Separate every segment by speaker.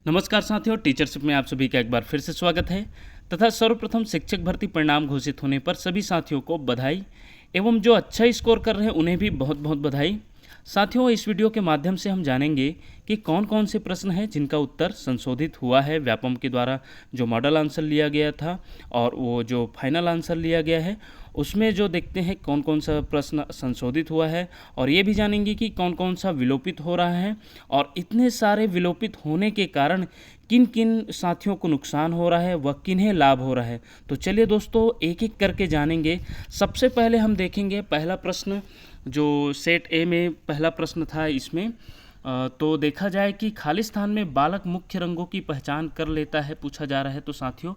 Speaker 1: नमस्कार साथियों, टीचरशिप में आप सभी का एक बार फिर से स्वागत है तथा सर्वप्रथम शिक्षक भर्ती परिणाम घोषित होने पर सभी साथियों को बधाई एवं जो अच्छा स्कोर कर रहे हैं उन्हें भी बहुत बहुत बधाई। साथियों, इस वीडियो के माध्यम से हम जानेंगे कि कौन कौन से प्रश्न हैं जिनका उत्तर संशोधित हुआ है व्यापम के द्वारा। जो मॉडल आंसर लिया गया था और वो जो फाइनल आंसर लिया गया है उसमें जो देखते हैं कौन कौन सा प्रश्न संशोधित हुआ है, और ये भी जानेंगे कि कौन कौन सा विलोपित हो रहा है और इतने सारे विलोपित होने के कारण किन किन साथियों को नुकसान हो रहा है व किन्हें लाभ हो रहा है। तो चलिए दोस्तों, एक एक करके जानेंगे। सबसे पहले हम देखेंगे पहला प्रश्न, जो सेट ए में पहला प्रश्न था। इसमें तो देखा जाए कि खाली स्थान में बालक मुख्य रंगों की पहचान कर लेता है, पूछा जा रहा है। तो साथियों,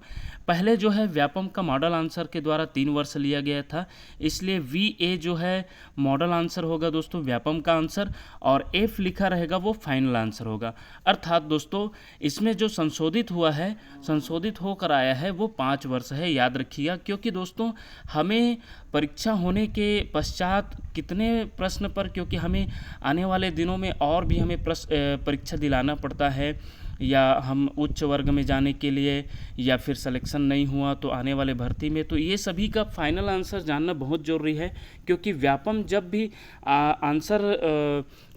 Speaker 1: पहले जो है व्यापम का मॉडल आंसर के द्वारा 3 वर्ष लिया गया था, इसलिए वी ए जो है मॉडल आंसर होगा दोस्तों व्यापम का आंसर, और एफ लिखा रहेगा वो फाइनल आंसर होगा। अर्थात दोस्तों, इसमें जो संशोधित हुआ है, संशोधित होकर आया है वो 5 वर्ष है, याद रखिएगा। क्योंकि दोस्तों हमें परीक्षा होने के पश्चात कितने प्रश्न पर, क्योंकि हमें आने वाले दिनों में और भी हमें परीक्षा दिलाना पड़ता है, या हम उच्च वर्ग में जाने के लिए, या फिर सिलेक्शन नहीं हुआ तो आने वाले भर्ती में, तो ये सभी का फाइनल आंसर जानना बहुत ज़रूरी है। क्योंकि व्यापम जब भी आंसर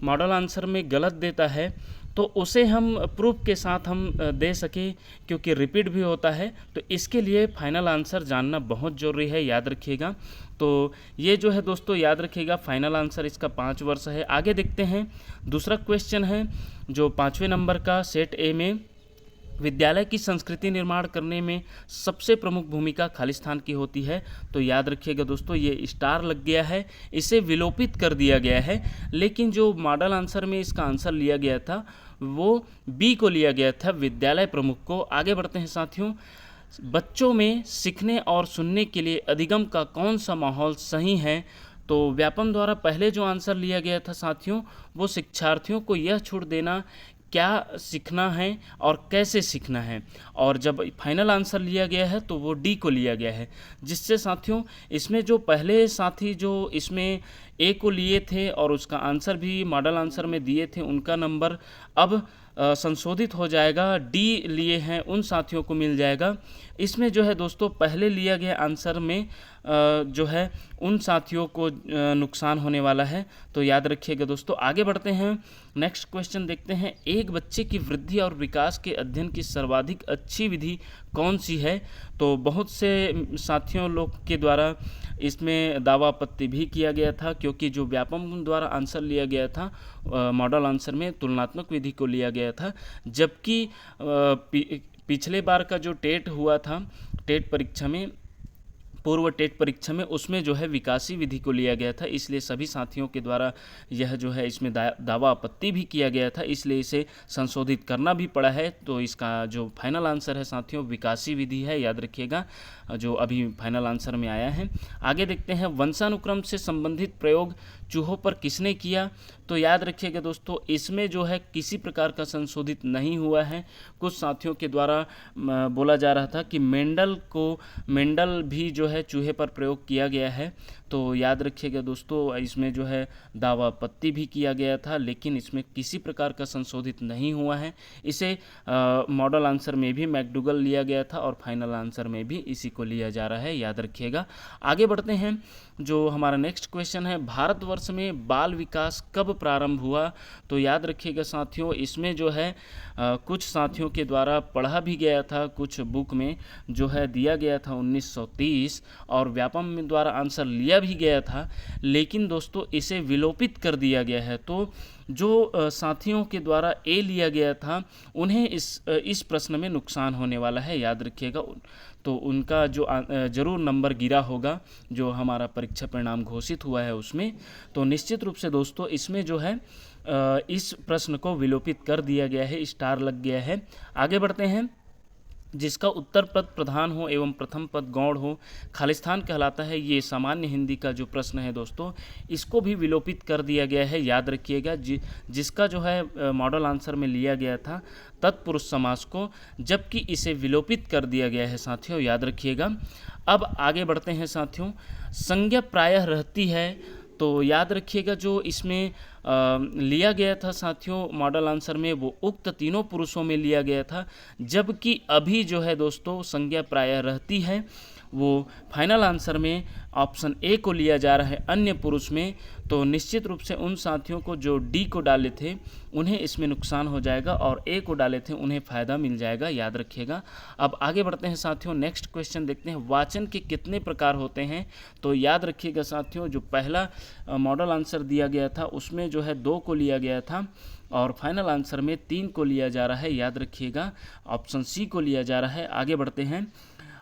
Speaker 1: मॉडल आंसर में गलत देता है तो उसे हम प्रूफ के साथ हम दे सकें, क्योंकि रिपीट भी होता है, तो इसके लिए फाइनल आंसर जानना बहुत ज़रूरी है, याद रखिएगा। तो ये जो है दोस्तों याद रखिएगा, फाइनल आंसर इसका 5 वर्ष है। आगे देखते हैं, दूसरा क्वेश्चन है जो 5वें नंबर का सेट ए में, विद्यालय की संस्कृति निर्माण करने में सबसे प्रमुख भूमिका खालिस्तान की होती है। तो याद रखिएगा दोस्तों, ये स्टार लग गया है, इसे विलोपित कर दिया गया है, लेकिन जो मॉडल आंसर में इसका आंसर लिया गया था वो बी को लिया गया था, विद्यालय प्रमुख को। आगे बढ़ते हैं साथियों, बच्चों में सीखने और सुनने के लिए अधिगम का कौन सा माहौल सही है। तो व्यापम द्वारा पहले जो आंसर लिया गया था साथियों, वो शिक्षार्थियों को यह छूट देना क्या सीखना है और कैसे सीखना है, और जब फाइनल आंसर लिया गया है तो वो डी को लिया गया है। जिससे साथियों इसमें जो पहले साथी जो इसमें ए को लिए थे और उसका आंसर भी मॉडल आंसर में दिए थे, उनका नंबर अब संशोधित हो जाएगा, डी लिए हैं उन साथियों को मिल जाएगा। इसमें जो है दोस्तों पहले लिया गया आंसर में जो है उन साथियों को नुकसान होने वाला है, तो याद रखिएगा दोस्तों। आगे बढ़ते हैं, नेक्स्ट क्वेश्चन देखते हैं, एक बच्चे की वृद्धि और विकास के अध्ययन की सर्वाधिक अच्छी विधि कौन सी है। तो बहुत से साथियों लोग के द्वारा इसमें दावा आपत्ति भी किया गया था, क्योंकि जो व्यापम द्वारा आंसर लिया गया था मॉडल आंसर में तुलनात्मक विधि को लिया गया था, जबकि पिछले बार का जो टेट हुआ था, टेट परीक्षा में, पूर्व टेट परीक्षा में, उसमें जो है विकासी विधि को लिया गया था, इसलिए सभी साथियों के द्वारा यह जो है इसमें दावा आपत्ति भी किया गया था, इसलिए इसे संशोधित करना भी पड़ा है। तो इसका जो फाइनल आंसर है साथियों विकासी विधि है, याद रखिएगा, जो अभी फाइनल आंसर में आया है। आगे देखते हैं, वंशानुक्रम से संबंधित प्रयोग चूहों पर किसने किया। तो याद रखिएगा दोस्तों, इसमें जो है किसी प्रकार का संशोधित नहीं हुआ है। कुछ साथियों के द्वारा बोला जा रहा था कि मेंडल भी जो है चूहे पर प्रयोग किया गया है, तो याद रखिएगा दोस्तों, इसमें जो है दावा आपत्ति भी किया गया था, लेकिन इसमें किसी प्रकार का संशोधित नहीं हुआ है। इसे मॉडल आंसर में भी मैकडूगल लिया गया था और फाइनल आंसर में भी इसी को लिया जा रहा है, याद रखिएगा। आगे बढ़ते हैं, जो हमारा नेक्स्ट क्वेश्चन है, भारतवर्ष में बाल विकास कब प्रारंभ हुआ। तो याद रखिएगा साथियों, इसमें जो है कुछ साथियों के द्वारा पढ़ा भी गया था, कुछ बुक में जो है दिया गया था 1930, और व्यापम द्वारा आंसर लिया भी गया था, लेकिन दोस्तों इसे विलोपित कर दिया गया है। तो जो साथियों के द्वारा ए लिया गया था उन्हें इस प्रश्न में नुकसान होने वाला है, याद रखिएगा। तो उनका जो ज़रूर नंबर गिरा होगा जो हमारा परीक्षा परिणाम घोषित हुआ है उसमें। तो निश्चित रूप से दोस्तों इसमें जो है इस प्रश्न को विलोपित कर दिया गया है, स्टार लग गया है। आगे बढ़ते हैं, जिसका उत्तर पद प्रधान हो एवं प्रथम पद गौण हो खालिस्तान कहलाता है। ये सामान्य हिंदी का जो प्रश्न है दोस्तों, इसको भी विलोपित कर दिया गया है, याद रखिएगा। जिसका जो है मॉडल आंसर में लिया गया था तत्पुरुष समास को, जबकि इसे विलोपित कर दिया गया है साथियों, याद रखिएगा। अब आगे बढ़ते हैं साथियों, संज्ञा प्रायः रहती है। तो याद रखिएगा जो इसमें लिया गया था साथियों मॉडल आंसर में, वो उक्त तीनों पुरुषों में लिया गया था, जबकि अभी जो है दोस्तों संज्ञा प्रायः रहती है वो फाइनल आंसर में ऑप्शन ए को लिया जा रहा है अन्य पुरुष में। तो निश्चित रूप से उन साथियों को जो डी को डाले थे उन्हें इसमें नुकसान हो जाएगा और ए को डाले थे उन्हें फ़ायदा मिल जाएगा, याद रखिएगा। अब आगे बढ़ते हैं साथियों, नेक्स्ट क्वेश्चन देखते हैं, वाचन के कितने प्रकार होते हैं। तो याद रखिएगा साथियों, जो पहला मॉडल आंसर दिया गया था उसमें जो है 2 को लिया गया था और फाइनल आंसर में 3 को लिया जा रहा है, याद रखिएगा ऑप्शन सी को लिया जा रहा है। आगे बढ़ते हैं,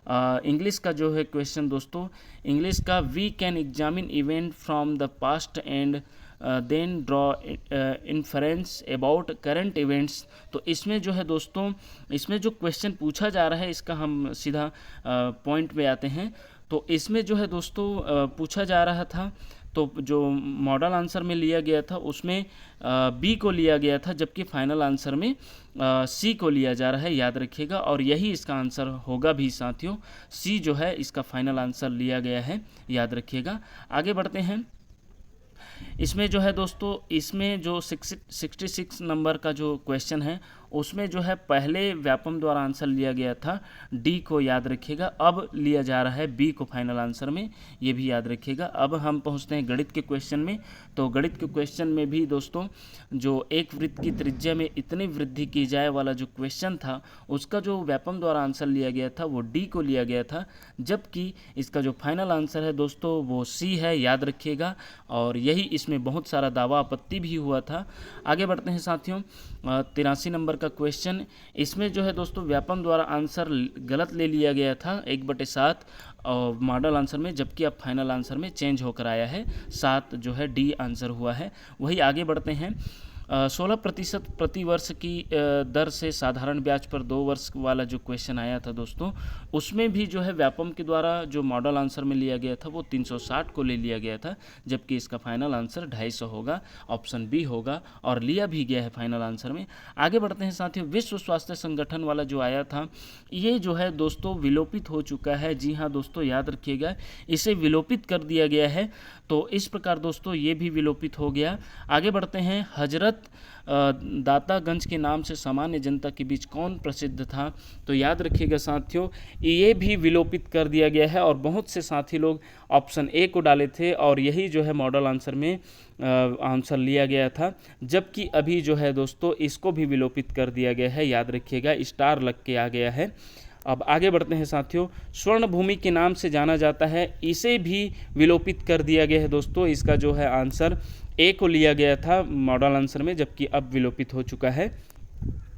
Speaker 1: इंग्लिश का जो है क्वेश्चन दोस्तों, इंग्लिश का we can examine event from the past and then draw inference about current events. तो इसमें जो है दोस्तों, इसमें जो क्वेश्चन पूछा जा रहा है इसका हम सीधा पॉइंट पे आते हैं। तो इसमें जो है दोस्तों पूछा जा रहा था, तो जो मॉडल आंसर में लिया गया था उसमें बी को लिया गया था, जबकि फाइनल आंसर में सी को लिया जा रहा है, याद रखिएगा। और यही इसका आंसर होगा भी साथियों, सी जो है इसका फाइनल आंसर लिया गया है, याद रखिएगा। आगे बढ़ते हैं, इसमें जो है दोस्तों, इसमें जो 66 नंबर का जो क्वेश्चन है उसमें जो है पहले व्यापम द्वारा आंसर लिया गया था डी को, याद रखिएगा। अब लिया जा रहा है बी को फाइनल आंसर में, ये भी याद रखिएगा। अब हम पहुंचते हैं गणित के क्वेश्चन में। तो गणित के क्वेश्चन में भी दोस्तों जो एक वृत्त की त्रिज्या में इतनी वृद्धि की जाए वाला जो क्वेश्चन था उसका जो व्यापम द्वारा आंसर लिया गया था वो डी को लिया गया था, जबकि इसका जो फाइनल आंसर है दोस्तों वो सी है, याद रखिएगा। और यही इसमें बहुत सारा दावा आपत्ति भी हुआ था। आगे बढ़ते हैं साथियों, 83 नंबर का क्वेश्चन, इसमें जो है दोस्तों व्यापम द्वारा आंसर गलत ले लिया गया था 1/7 और मॉडल आंसर में, जबकि अब फाइनल आंसर में चेंज होकर आया है 7 जो है डी आंसर हुआ है। वही आगे बढ़ते हैं, 16% प्रति वर्ष की दर से साधारण ब्याज पर 2 वर्ष वाला जो क्वेश्चन आया था दोस्तों, उसमें भी जो है व्यापम के द्वारा जो मॉडल आंसर में लिया गया था वो 360 को ले लिया गया था, जबकि इसका फाइनल आंसर 250 होगा, ऑप्शन बी होगा, और लिया भी गया है फाइनल आंसर में। आगे बढ़ते हैं साथियों, विश्व स्वास्थ्य संगठन वाला जो आया था ये जो है दोस्तों विलोपित हो चुका है। जी हाँ दोस्तों, याद रखिएगा, इसे विलोपित कर दिया गया है। तो इस प्रकार दोस्तों ये भी विलोपित हो गया। आगे बढ़ते हैं, हजरत दातागंज के नाम से सामान्य जनता के बीच कौन प्रसिद्ध था। तो याद रखिएगा साथियों, ये भी विलोपित कर दिया गया है और बहुत से साथी लोग ऑप्शन ए को डाले थे और यही जो है मॉडल आंसर में आंसर लिया गया था, जबकि अभी जो है दोस्तों इसको भी विलोपित कर दिया गया है, याद रखिएगा, स्टार लग के आ गया है। अब आगे बढ़ते हैं साथियों, स्वर्ण भूमि के नाम से जाना जाता है, इसे भी विलोपित कर दिया गया है दोस्तों। इसका जो है आंसर ए को लिया गया था मॉडल आंसर में, जबकि अब विलोपित हो चुका है।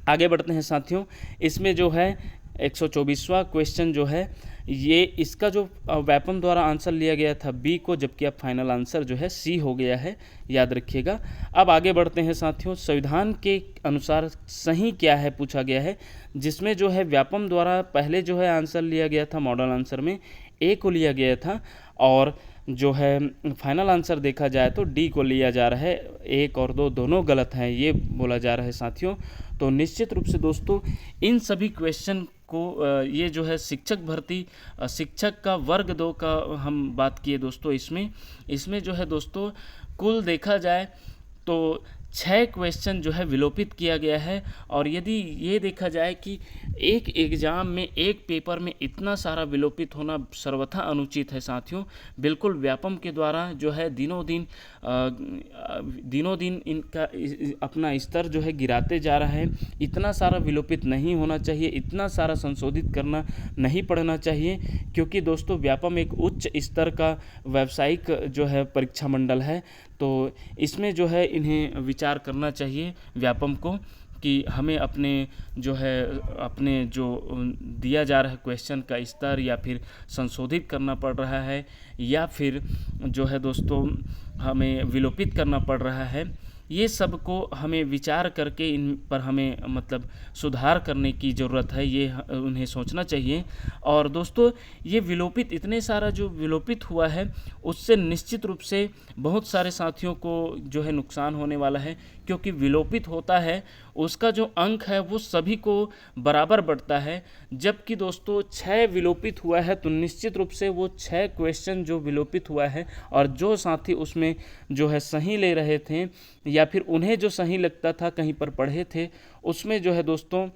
Speaker 1: आगे बढ़ते हैं साथियों, इसमें जो है 124वां क्वेश्चन जो है ये इसका जो व्यापम द्वारा आंसर लिया गया था बी को, जबकि अब फाइनल आंसर जो है सी हो गया है, याद रखिएगा। अब आगे बढ़ते हैं साथियों, संविधान के अनुसार सही क्या है पूछा गया है, जिसमें जो है व्यापम द्वारा पहले जो है आंसर लिया गया था मॉडल आंसर में ए को लिया गया था और जो है फाइनल आंसर देखा जाए तो डी को लिया जा रहा है। 1 और 2 दोनों गलत हैं, ये बोला जा रहा है साथियों। तो निश्चित रूप से दोस्तों इन सभी क्वेश्चन को ये जो है शिक्षक भर्ती शिक्षक का वर्ग 2 का हम बात किए दोस्तों, इसमें जो है दोस्तों कुल देखा जाए तो 6 क्वेश्चन जो है विलोपित किया गया है। और यदि ये देखा जाए कि एक एग्ज़ाम में एक पेपर में इतना सारा विलोपित होना सर्वथा अनुचित है साथियों। बिल्कुल व्यापम के द्वारा जो है दिनों दिन इनका अपना स्तर जो है गिराते जा रहा है। इतना सारा विलोपित नहीं होना चाहिए, इतना सारा संशोधित करना नहीं पड़ना चाहिए, क्योंकि दोस्तों व्यापम एक उच्च स्तर का व्यावसायिक जो है परीक्षा मंडल है। तो इसमें जो है इन्हें विचार करना चाहिए व्यापम को कि हमें अपने जो दिया जा रहा है क्वेश्चन का स्तर या फिर संशोधित करना पड़ रहा है या फिर जो है दोस्तों हमें विलोपित करना पड़ रहा है, ये सब को हमें विचार करके इन पर हमें मतलब सुधार करने की ज़रूरत है, ये उन्हें सोचना चाहिए। और दोस्तों ये विलोपित इतने सारा जो विलोपित हुआ है उससे निश्चित रूप से बहुत सारे साथियों को जो है नुकसान होने वाला है, क्योंकि विलोपित होता है उसका जो अंक है वो सभी को बराबर बढ़ता है। जबकि दोस्तों 6 विलोपित हुआ है तो निश्चित रूप से वो 6 क्वेश्चन जो विलोपित हुआ है और जो साथी उसमें जो है सही ले रहे थे या फिर उन्हें जो सही लगता था कहीं पर पढ़े थे, उसमें जो है दोस्तों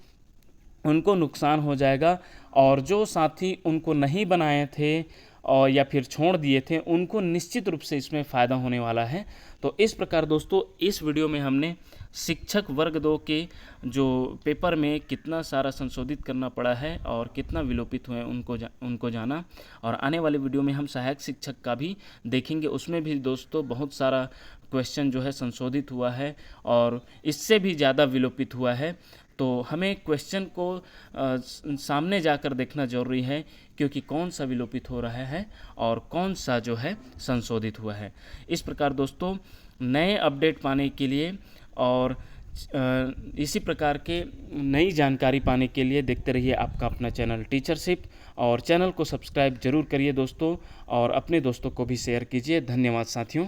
Speaker 1: उनको नुकसान हो जाएगा। और जो साथी उनको नहीं बनाए थे और या फिर छोड़ दिए थे, उनको निश्चित रूप से इसमें फ़ायदा होने वाला है। तो इस प्रकार दोस्तों इस वीडियो में हमने शिक्षक वर्ग 2 के जो पेपर में कितना सारा संशोधित करना पड़ा है और कितना विलोपित हुए उनको जाना। और आने वाले वीडियो में हम सहायक शिक्षक का भी देखेंगे, उसमें भी दोस्तों बहुत सारा क्वेश्चन जो है संशोधित हुआ है और इससे भी ज़्यादा विलोपित हुआ है। तो हमें क्वेश्चन को सामने जाकर देखना ज़रूरी है, क्योंकि कौन सा विलोपित हो रहा है और कौन सा जो है संशोधित हुआ है। इस प्रकार दोस्तों नए अपडेट पाने के लिए और इसी प्रकार के नई जानकारी पाने के लिए देखते रहिए आपका अपना चैनल टीचरशिप, और चैनल को सब्सक्राइब जरूर करिए दोस्तों, और अपने दोस्तों को भी शेयर कीजिए। धन्यवाद साथियों।